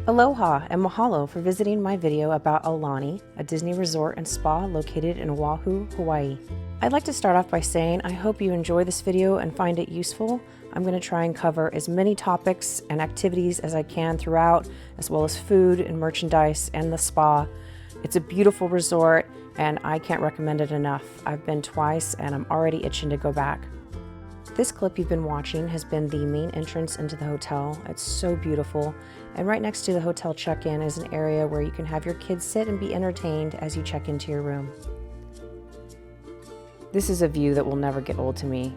Aloha and mahalo for visiting my video about Aulani, a Disney resort and spa located in Oahu, Hawaii. I'd like to start off by saying I hope you enjoy this video and find it useful. I'm going to try and cover as many topics and activities as I can throughout, as well as food and merchandise and the spa. It's a beautiful resort and I can't recommend it enough. I've been twice and I'm already itching to go back. This clip you've been watching has been the main entrance into the hotel. It's so beautiful, and right next to the hotel check-in is an area where you can have your kids sit and be entertained as you check into your room. This is a view that will never get old to me.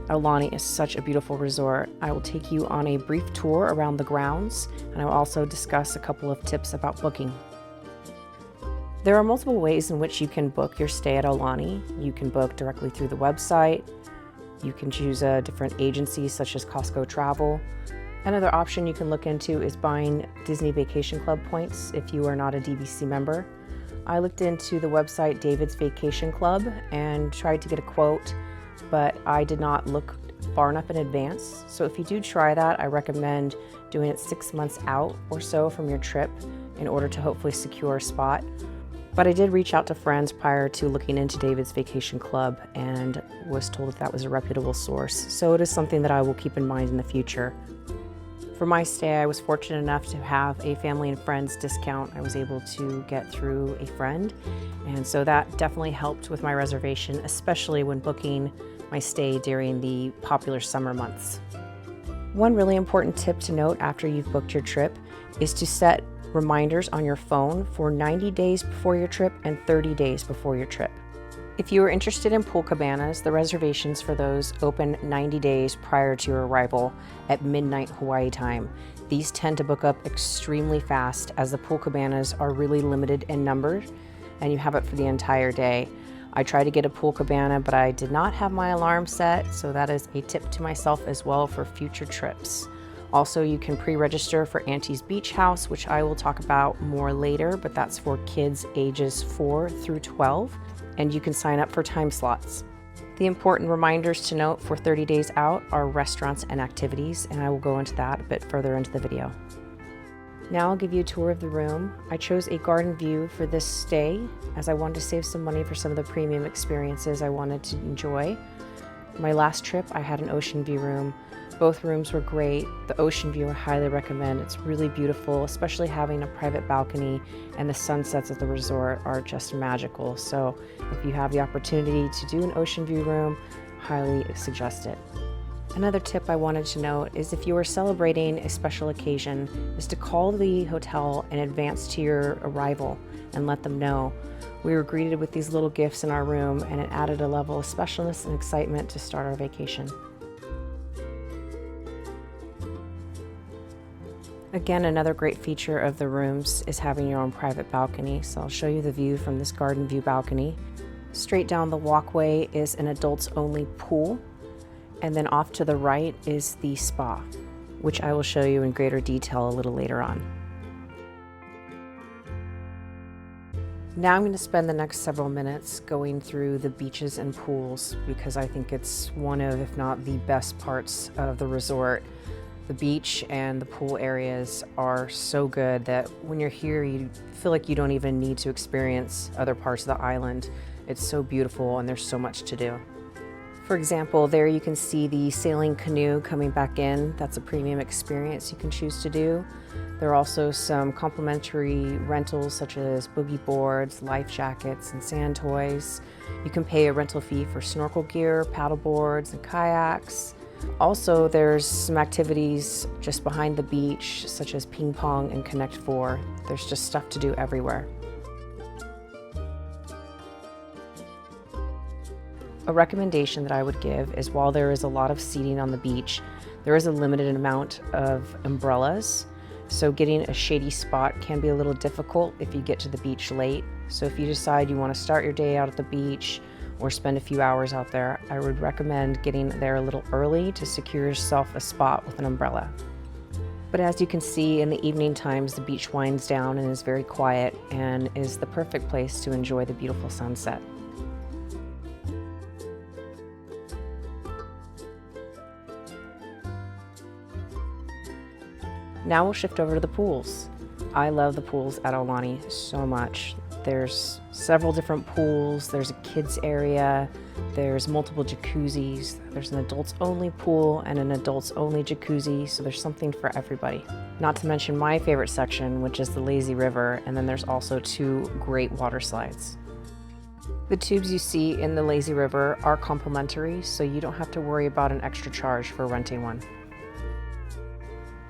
Aulani is such a beautiful resort. I will take you on a brief tour around the grounds, and I will also discuss a couple of tips about booking. There are multiple ways in which you can book your stay at Aulani. You can book directly through the website. You can choose a different agency such as Costco Travel. Another option you can look into is buying Disney Vacation Club points if you are not a DVC member. I looked into the website David's Vacation Club and tried to get a quote, but I did not look far enough in advance. So if you do try that, I recommend doing it 6 months out or so from your trip in order to hopefully secure a spot. But I did reach out to friends prior to looking into David's Vacation Club and was told that was a reputable source. So it is something that I will keep in mind in the future. For my stay, I was fortunate enough to have a family and friends discount. I was able to get through a friend, and so that definitely helped with my reservation, especially when booking my stay during the popular summer months. One really important tip to note after you've booked your trip is to set reminders on your phone for 90 days before your trip and 30 days before your trip. If you are interested in pool cabanas, the reservations for those open 90 days prior to your arrival at midnight Hawaii time. These tend to book up extremely fast as the pool cabanas are really limited in number and you have it for the entire day. I tried to get a pool cabana, but I did not have my alarm set, so that is a tip to myself as well for future trips. Also, you can pre-register for Auntie's Beach House, which I will talk about more later, but that's for kids ages 4 through 12, and you can sign up for time slots. The important reminders to note for 30 days out are restaurants and activities, and I will go into that a bit further into the video. Now I'll give you a tour of the room. I chose a garden view for this stay as I wanted to save some money for some of the premium experiences I wanted to enjoy. My last trip, I had an ocean view room. Both rooms were great. The ocean view I highly recommend. It's really beautiful, especially having a private balcony, and the sunsets at the resort are just magical. So if you have the opportunity to do an ocean view room, highly suggest it. Another tip I wanted to note is if you are celebrating a special occasion, is to call the hotel in advance to your arrival and let them know. We were greeted with these little gifts in our room, and it added a level of specialness and excitement to start our vacation. Again, another great feature of the rooms is having your own private balcony. So I'll show you the view from this garden view balcony. Straight down the walkway is an adults only pool. And then off to the right is the spa, which I will show you in greater detail a little later on. Now I'm going to spend the next several minutes going through the beaches and pools because I think it's one of, if not the best parts of the resort. The beach and the pool areas are so good that when you're here, you feel like you don't even need to experience other parts of the island. It's so beautiful and there's so much to do. For example, there you can see the sailing canoe coming back in. That's a premium experience you can choose to do. There are also some complimentary rentals such as boogie boards, life jackets, and sand toys. You can pay a rental fee for snorkel gear, paddle boards, and kayaks. Also, there's some activities just behind the beach, such as ping pong and Connect 4. There's just stuff to do everywhere. A recommendation that I would give is while there is a lot of seating on the beach, there is a limited amount of umbrellas. So getting a shady spot can be a little difficult if you get to the beach late. So if you decide you want to start your day out at the beach, or spend a few hours out there, I would recommend getting there a little early to secure yourself a spot with an umbrella. But as you can see, in the evening times, the beach winds down and is very quiet and is the perfect place to enjoy the beautiful sunset. Now we'll shift over to the pools. I love the pools at Aulani so much. There's several different pools, there's a kids area, there's multiple jacuzzis, there's an adults only pool and an adults only jacuzzi, so there's something for everybody. Not to mention my favorite section, which is the lazy river, and then there's also 2 great water slides. The tubes you see in the lazy river are complimentary, so you don't have to worry about an extra charge for renting one.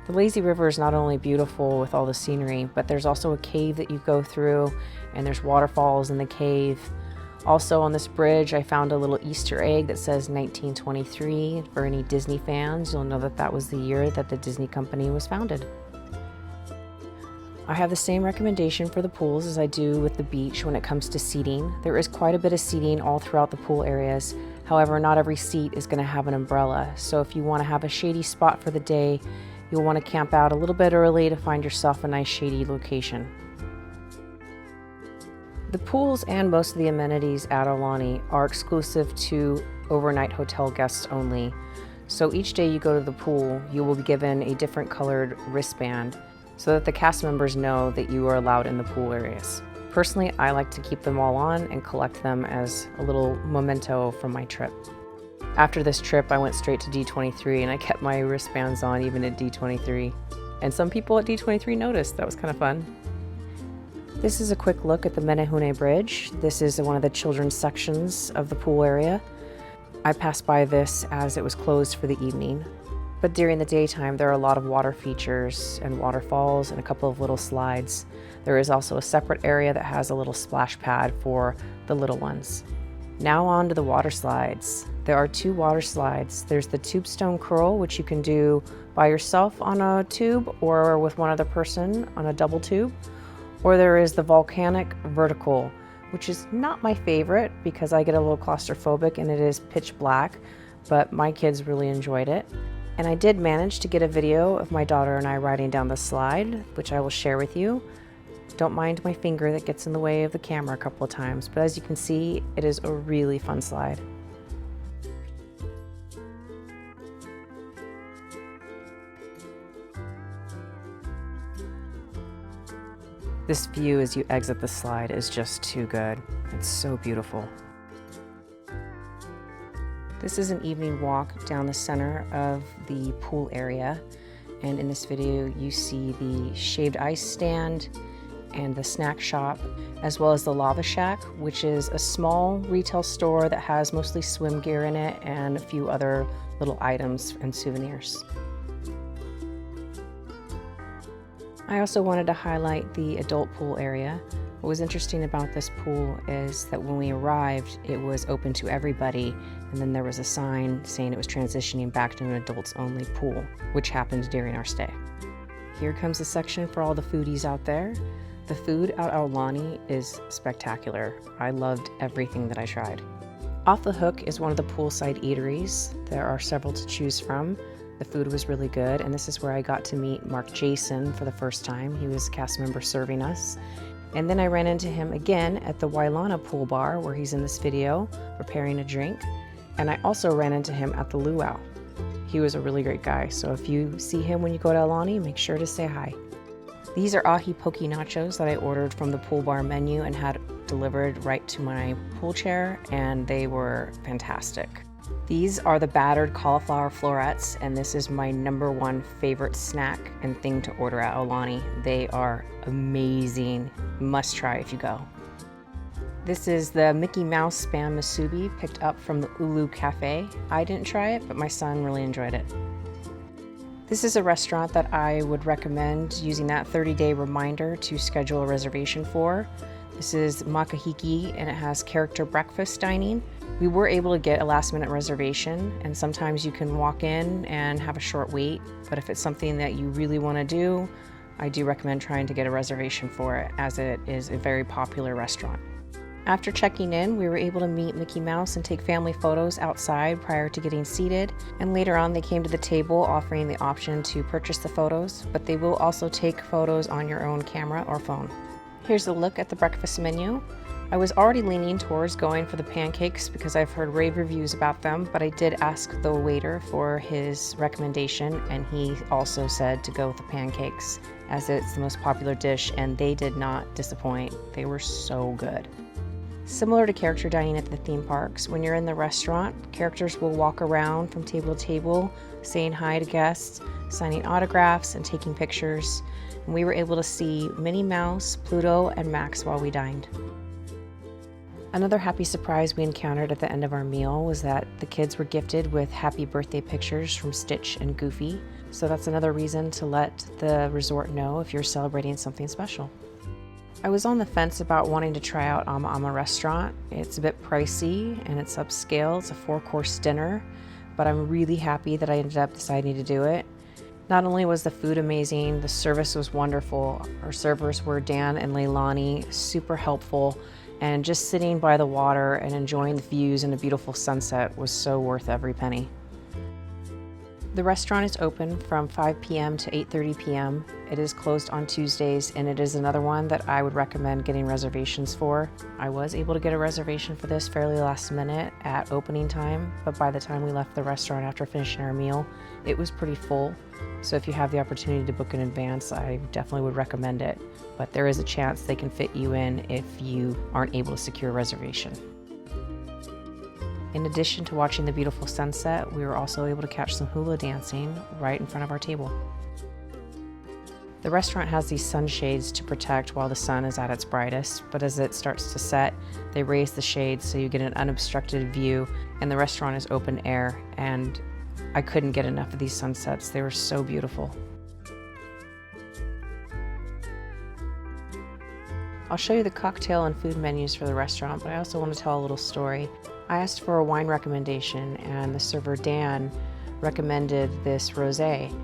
The lazy river is not only beautiful with all the scenery, but there's also a cave that you go through, and there's waterfalls in the cave. Also on this bridge, I found a little Easter egg that says 1923. For any Disney fans, you'll know that that was the year that the Disney company was founded. I have the same recommendation for the pools as I do with the beach when it comes to seating. There is quite a bit of seating all throughout the pool areas. However, not every seat is going to have an umbrella, so if you want to have a shady spot for the day, you'll want to camp out a little bit early to find yourself a nice shady location. The pools and most of the amenities at Aulani are exclusive to overnight hotel guests only. So each day you go to the pool, you will be given a different colored wristband so that the cast members know that you are allowed in the pool areas. Personally, I like to keep them all on and collect them as a little memento from my trip. After this trip, I went straight to D23 and I kept my wristbands on even at D23. And some people at D23 noticed. That was kind of fun. This is a quick look at the Menehune Bridge. This is one of the children's sections of the pool area. I passed by this as it was closed for the evening. But during the daytime, there are a lot of water features and waterfalls and a couple of little slides. There is also a separate area that has a little splash pad for the little ones. Now on to the water slides. There are 2 water slides. There's the Tubestone Curl, which you can do by yourself on a tube or with one other person on a double tube. Or there is the Volcanic Vertical, which is not my favorite because I get a little claustrophobic and it is pitch black, but my kids really enjoyed it. And I did manage to get a video of my daughter and I riding down the slide, which I will share with you. Don't mind my finger that gets in the way of the camera a couple of times, but as you can see, it is a really fun slide. This view as you exit the slide is just too good. It's so beautiful. This is an evening walk down the center of the pool area, and in this video you see the shaved ice stand and the snack shop, as well as the Lava Shack, which is a small retail store that has mostly swim gear in it and a few other little items and souvenirs. I also wanted to highlight the adult pool area. What was interesting about this pool is that when we arrived, it was open to everybody, and then there was a sign saying it was transitioning back to an adults only pool, which happened during our stay. Here comes the section for all the foodies out there. The food at Aulani is spectacular. I loved everything that I tried. Off the Hook is one of the poolside eateries. There are several to choose from. The food was really good, and this is where I got to meet Mark Jason for the first time. He was a cast member serving us. And then I ran into him again at the Wailana pool bar where he's in this video preparing a drink. And I also ran into him at the Luau. He was a really great guy, so if you see him when you go to Aulani, make sure to say hi. These are ahi poke nachos that I ordered from the pool bar menu and had delivered right to my pool chair, and they were fantastic. These are the battered cauliflower florets, and this is my #1 favorite snack and thing to order at Aulani. They are amazing. Must try if you go. This is the Mickey Mouse Spam Musubi picked up from the Ulu Cafe. I didn't try it, but my son really enjoyed it. This is a restaurant that I would recommend using that 30-day reminder to schedule a reservation for. This is Makahiki, and it has character breakfast dining. We were able to get a last-minute reservation, and sometimes you can walk in and have a short wait, but if it's something that you really want to do, I do recommend trying to get a reservation for it, as it is a very popular restaurant. After checking in, we were able to meet Mickey Mouse and take family photos outside prior to getting seated, and later on they came to the table offering the option to purchase the photos, but they will also take photos on your own camera or phone. Here's a look at the breakfast menu. I was already leaning towards going for the pancakes because I've heard rave reviews about them, but I did ask the waiter for his recommendation, and he also said to go with the pancakes, as it's the most popular dish, and they did not disappoint. They were so good. Similar to character dining at the theme parks, when you're in the restaurant, characters will walk around from table to table, saying hi to guests, signing autographs, and taking pictures. And we were able to see Minnie Mouse, Pluto, and Max while we dined. Another happy surprise we encountered at the end of our meal was that the kids were gifted with happy birthday pictures from Stitch and Goofy. So that's another reason to let the resort know if you're celebrating something special. I was on the fence about wanting to try out Ama Ama restaurant. It's a bit pricey and it's upscale. It's a 4-course dinner, but I'm really happy that I ended up deciding to do it. Not only was the food amazing, the service was wonderful. Our servers were Dan and Leilani, super helpful, and just sitting by the water and enjoying the views and a beautiful sunset was so worth every penny. The restaurant is open from 5 p.m. to 8:30 p.m. It is closed on Tuesdays, and it is another one that I would recommend getting reservations for. I was able to get a reservation for this fairly last minute at opening time, but by the time we left the restaurant after finishing our meal, it was pretty full. So if you have the opportunity to book in advance, I definitely would recommend it. But there is a chance they can fit you in if you aren't able to secure a reservation. In addition to watching the beautiful sunset, we were also able to catch some hula dancing right in front of our table. The restaurant has these sunshades to protect while the sun is at its brightest, but as it starts to set, they raise the shades so you get an unobstructed view, and the restaurant is open air, and I couldn't get enough of these sunsets. They were so beautiful. I'll show you the cocktail and food menus for the restaurant, but I also want to tell a little story. I asked for a wine recommendation, and the server Dan recommended this rosé,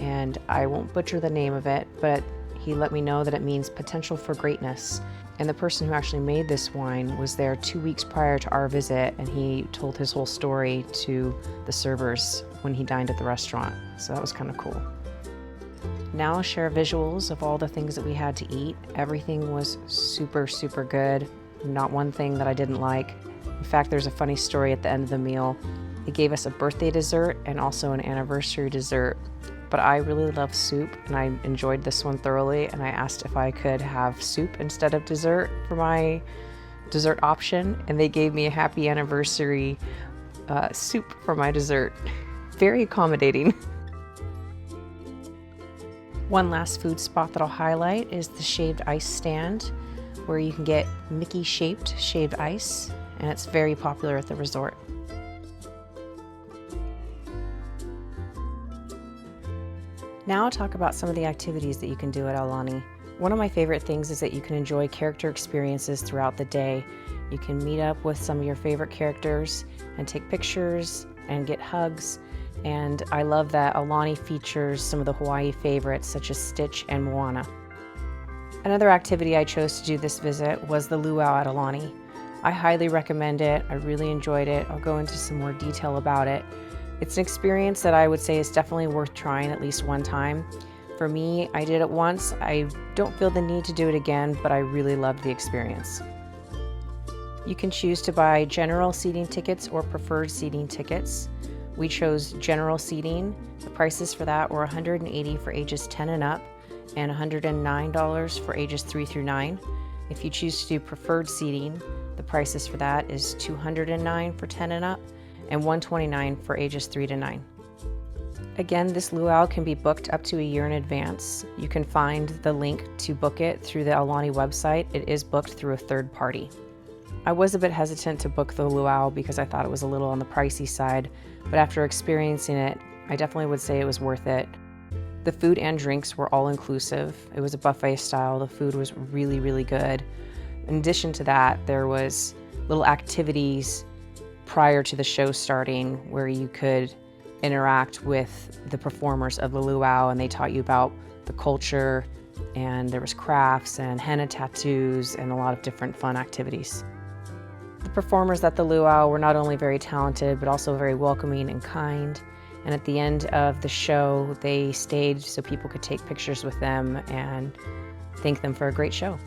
and I won't butcher the name of it, but he let me know that it means potential for greatness. And the person who actually made this wine was there 2 weeks prior to our visit, and he told his whole story to the servers when he dined at the restaurant, so that was kind of cool. Now I'll share visuals of all the things that we had to eat. Everything was super, super good. Not one thing that I didn't like. In fact, there's a funny story at the end of the meal. They gave us a birthday dessert and also an anniversary dessert. But I really love soup, and I enjoyed this one thoroughly, and I asked if I could have soup instead of dessert for my dessert option, and they gave me a happy anniversary soup for my dessert. Very accommodating. One last food spot that I'll highlight is the shaved ice stand, where you can get Mickey-shaped shaved ice, and it's very popular at the resort. Now I'll talk about some of the activities that you can do at Aulani. One of my favorite things is that you can enjoy character experiences throughout the day. You can meet up with some of your favorite characters and take pictures and get hugs. And I love that Aulani features some of the Hawaii favorites such as Stitch and Moana. Another activity I chose to do this visit was the Luau at Aulani. I highly recommend it. I really enjoyed it. I'll go into some more detail about it. It's an experience that I would say is definitely worth trying at least one time. For me, I did it once. I don't feel the need to do it again, but I really loved the experience. You can choose to buy general seating tickets or preferred seating tickets. We chose general seating. The prices for that were $180 for ages 10 and up and $109 for ages 3 through 9. If you choose to do preferred seating, the prices for that is $209 for 10 and up and $129 for ages 3 to 9. Again, this luau can be booked up to a year in advance. You can find the link to book it through the Aulani website. It is booked through a third party. I was a bit hesitant to book the luau because I thought it was a little on the pricey side, but after experiencing it, I definitely would say it was worth it. The food and drinks were all inclusive. It was a buffet style. The food was really, really good. In addition to that, there was little activities prior to the show starting where you could interact with the performers of the luau, and they taught you about the culture, and there was crafts and henna tattoos and a lot of different fun activities. The performers at the luau were not only very talented but also very welcoming and kind, and at the end of the show they stayed so people could take pictures with them and thank them for a great show.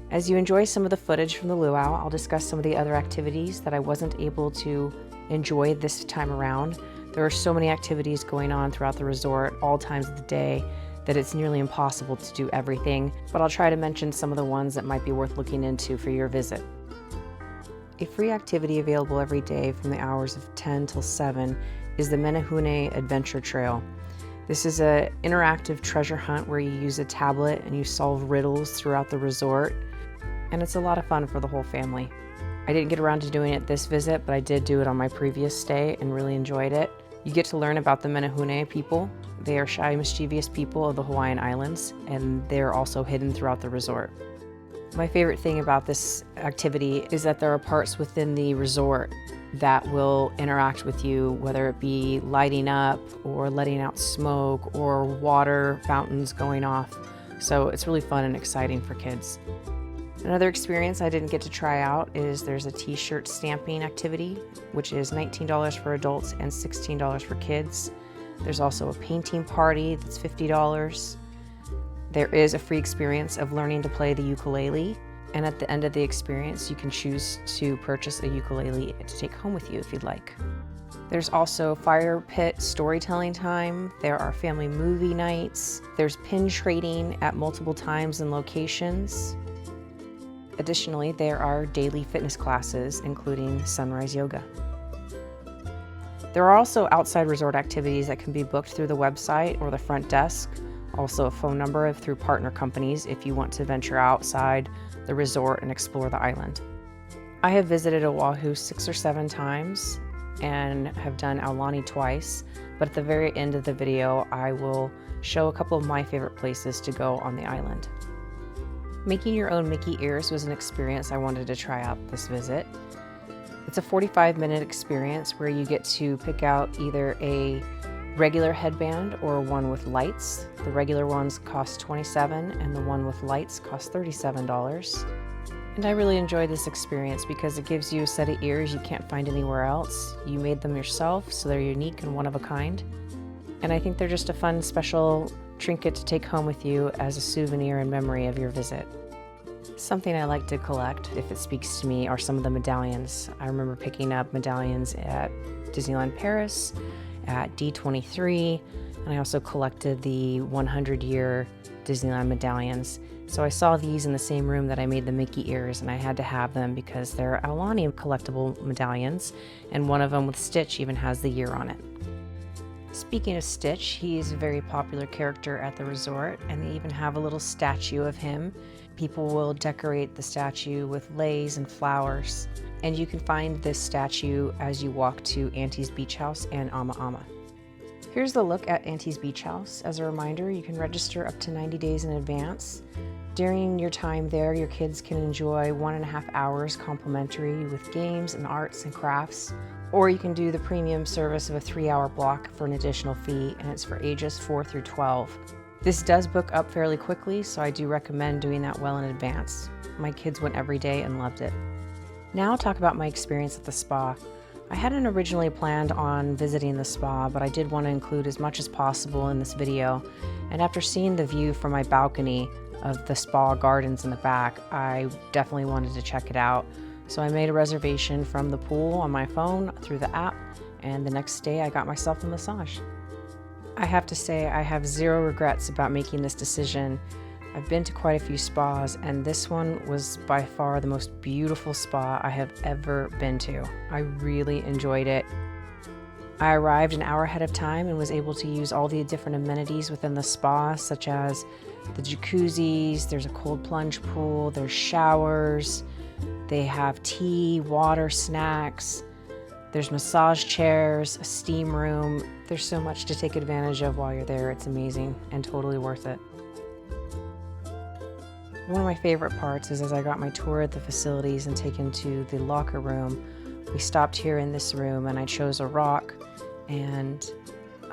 As you enjoy some of the footage from the luau, I'll discuss some of the other activities that I wasn't able to enjoy this time around. There are so many activities going on throughout the resort, all times of the day, that it's nearly impossible to do everything, but I'll try to mention some of the ones that might be worth looking into for your visit. A free activity available every day from the hours of 10 till 7 is the Menehune Adventure Trail. This is an interactive treasure hunt where you use a tablet and you solve riddles throughout the resort, and it's a lot of fun for the whole family. I didn't get around to doing it this visit, but I did do it on my previous stay and really enjoyed it. You get to learn about the Menehune people. They are shy, mischievous people of the Hawaiian Islands, and they're also hidden throughout the resort. My favorite thing about this activity is that there are parts within the resort that will interact with you, whether it be lighting up or letting out smoke or water fountains going off. So it's really fun and exciting for kids. Another experience I didn't get to try out is there's a t-shirt stamping activity, which is $19 for adults and $16 for kids. There's also a painting party that's $50. There is a free experience of learning to play the ukulele, and at the end of the experience you can choose to purchase a ukulele to take home with you if you'd like. There's also fire pit storytelling time. There are family movie nights. There's pin trading at multiple times and locations. Additionally, there are daily fitness classes, including sunrise yoga. There are also outside resort activities that can be booked through the website or the front desk. Also a phone number through partner companies if you want to venture outside the resort and explore the island. I have visited Oahu 6 or 7 times and have done Aulani twice, but at the very end of the video I will show a couple of my favorite places to go on the island. Making your own Mickey ears was an experience I wanted to try out this visit. It's a 45-minute experience where you get to pick out either a regular headband or one with lights. The regular ones cost $27 and the one with lights costs $37. And I really enjoyed this experience because it gives you a set of ears you can't find anywhere else. You made them yourself, so they're unique and one of a kind. And I think they're just a fun, special trinket to take home with you as a souvenir in memory of your visit. Something I like to collect, if it speaks to me, are some of the medallions. I remember picking up medallions at Disneyland Paris, at D23, and I also collected the 100-year Disneyland medallions. So I saw these in the same room that I made the Mickey ears, and I had to have them because they're Aulani collectible medallions, and one of them with Stitch even has the year on it. Speaking of Stitch, he's a very popular character at the resort, and they even have a little statue of him. People will decorate the statue with leis and flowers, and you can find this statue as you walk to Auntie's Beach House and Ama Ama. Here's the look at Auntie's Beach House. As a reminder, you can register up to 90 days in advance. During your time there, your kids can enjoy 1.5 hours complimentary with games and arts and crafts, or you can do the premium service of a 3-hour block for an additional fee, and it's for ages 4 through 12. This does book up fairly quickly, so I do recommend doing that well in advance. My kids went every day and loved it. Now I'll talk about my experience at the spa. I hadn't originally planned on visiting the spa, but I did want to include as much as possible in this video, and after seeing the view from my balcony of the spa gardens in the back, I definitely wanted to check it out. So I made a reservation from the pool on my phone through the app, and the next day I got myself a massage. I have to say I have zero regrets about making this decision. I've been to quite a few spas, and this one was by far the most beautiful spa I have ever been to. I really enjoyed it. I arrived an hour ahead of time and was able to use all the different amenities within the spa, such as the jacuzzis, there's a cold plunge pool, there's showers, they have tea, water, snacks, there's massage chairs, a steam room. There's so much to take advantage of while you're there. It's amazing and totally worth it. One of my favorite parts is as I got my tour at the facilities and taken to the locker room, we stopped here in this room and I chose a rock, and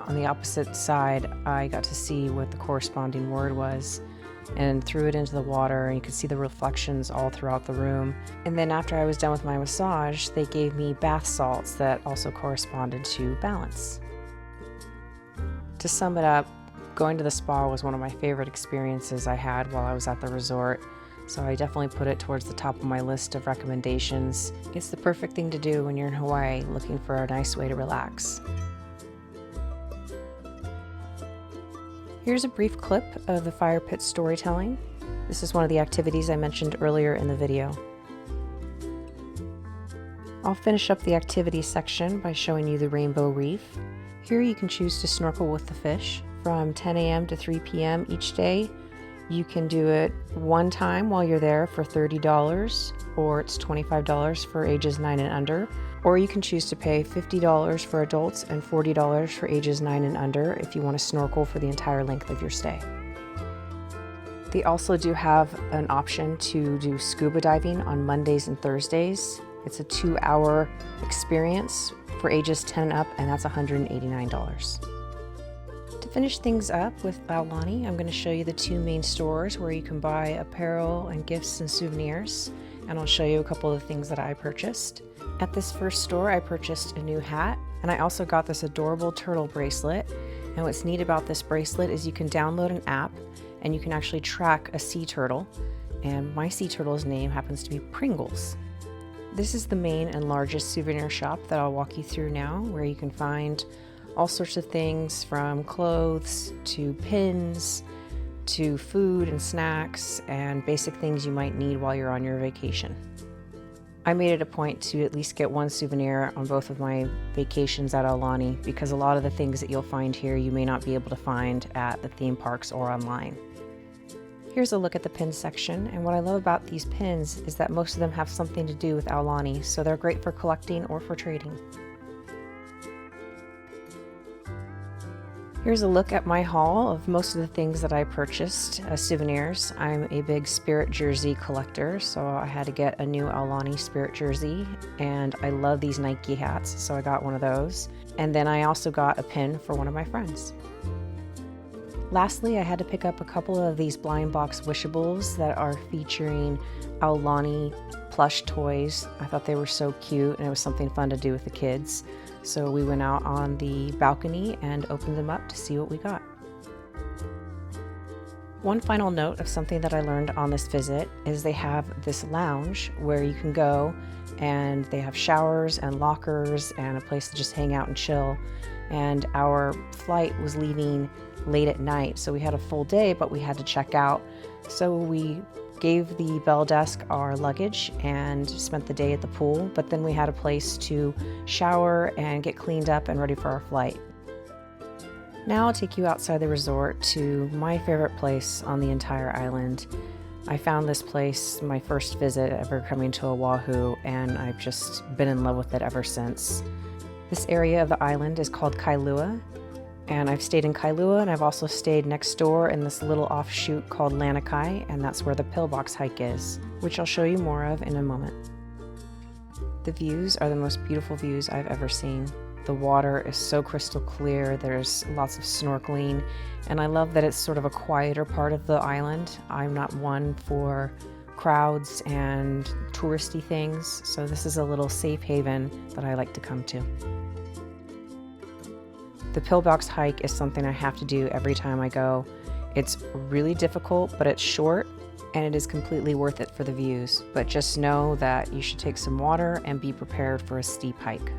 on the opposite side I got to see what the corresponding word was and threw it into the water, and you could see the reflections all throughout the room. And then after I was done with my massage, they gave me bath salts that also corresponded to balance. To sum it up, going to the spa was one of my favorite experiences I had while I was at the resort, so I definitely put it towards the top of my list of recommendations. It's the perfect thing to do when you're in Hawaii looking for a nice way to relax. Here's a brief clip of the fire pit storytelling. This is one of the activities I mentioned earlier in the video. I'll finish up the activity section by showing you the Rainbow Reef. Here you can choose to snorkel with the fish from 10 a.m. to 3 p.m. each day. You can do it one time while you're there for $30, or it's $25 for ages 9 and under. Or you can choose to pay $50 for adults and $40 for ages 9 and under if you want to snorkel for the entire length of your stay. They also do have an option to do scuba diving on Mondays and Thursdays. It's a 2-hour experience for ages 10 and up, and that's $189. To finish things up with Aulani, I'm going to show you the 2 main stores where you can buy apparel and gifts and souvenirs, and I'll show you a couple of the things that I purchased. At this first store, I purchased a new hat, and I also got this adorable turtle bracelet. And what's neat about this bracelet is you can download an app and you can actually track a sea turtle, and my sea turtle's name happens to be Pringles. This is the main and largest souvenir shop that I'll walk you through now, where you can find all sorts of things from clothes to pins to food and snacks and basic things you might need while you're on your vacation. I made it a point to at least get one souvenir on both of my vacations at Aulani, because a lot of the things that you'll find here you may not be able to find at the theme parks or online. Here's a look at the pin section, and what I love about these pins is that most of them have something to do with Aulani, so they're great for collecting or for trading. Here's a look at my haul of most of the things that I purchased as souvenirs. I'm a big Spirit jersey collector, so I had to get a new Aulani Spirit jersey, and I love these Nike hats, so I got one of those. And then I also got a pin for one of my friends. Lastly, I had to pick up a couple of these blind box wishables that are featuring Aulani plush toys. I thought they were so cute, and it was something fun to do with the kids. So we went out on the balcony and opened them up to see what we got. One final note of something that I learned on this visit is they have this lounge where you can go, and they have showers and lockers and a place to just hang out and chill. And our flight was leaving late at night, so we had a full day, but we had to check out. So we gave the bell desk our luggage and spent the day at the pool, but then we had a place to shower and get cleaned up and ready for our flight. Now I'll take you outside the resort to my favorite place on the entire island. I found this place my first visit ever coming to Oahu, and I've just been in love with it ever since. This area of the island is called Kailua, and I've stayed in Kailua, and I've also stayed next door in this little offshoot called Lanikai, and that's where the pillbox hike is, which I'll show you more of in a moment. The views are the most beautiful views I've ever seen. The water is so crystal clear, there's lots of snorkeling, and I love that it's sort of a quieter part of the island. I'm not one for crowds and touristy things, so this is a little safe haven that I like to come to. The pillbox hike is something I have to do every time I go. It's really difficult, but it's short, and it is completely worth it for the views. But just know that you should take some water and be prepared for a steep hike.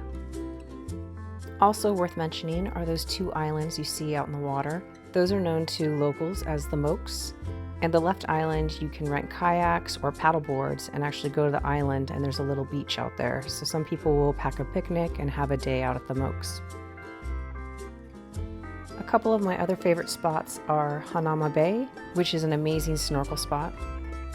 Also worth mentioning are those 2 islands you see out in the water. Those are known to locals as the Mokes. And the left island, you can rent kayaks or paddle boards and actually go to the island, and there's a little beach out there. So some people will pack a picnic and have a day out at the Mokes. A couple of my other favorite spots are Hanama Bay, which is an amazing snorkel spot,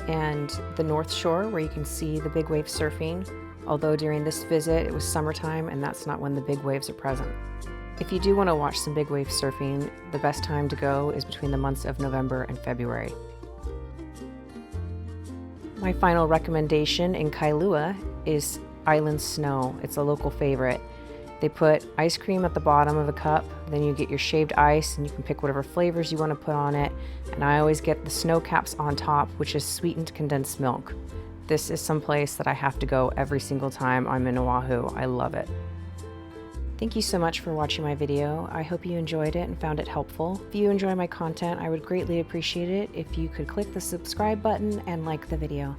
and the North Shore, where you can see the big wave surfing, although during this visit it was summertime and that's not when the big waves are present. If you do want to watch some big wave surfing, the best time to go is between the months of November and February. My final recommendation in Kailua is Island Snow. It's a local favorite. They put ice cream at the bottom of a cup, then you get your shaved ice and you can pick whatever flavors you want to put on it. And I always get the snow caps on top, which is sweetened condensed milk. This is some place that I have to go every single time I'm in Oahu. I love it. Thank you so much for watching my video. I hope you enjoyed it and found it helpful. If you enjoy my content, I would greatly appreciate it if you could click the subscribe button and like the video.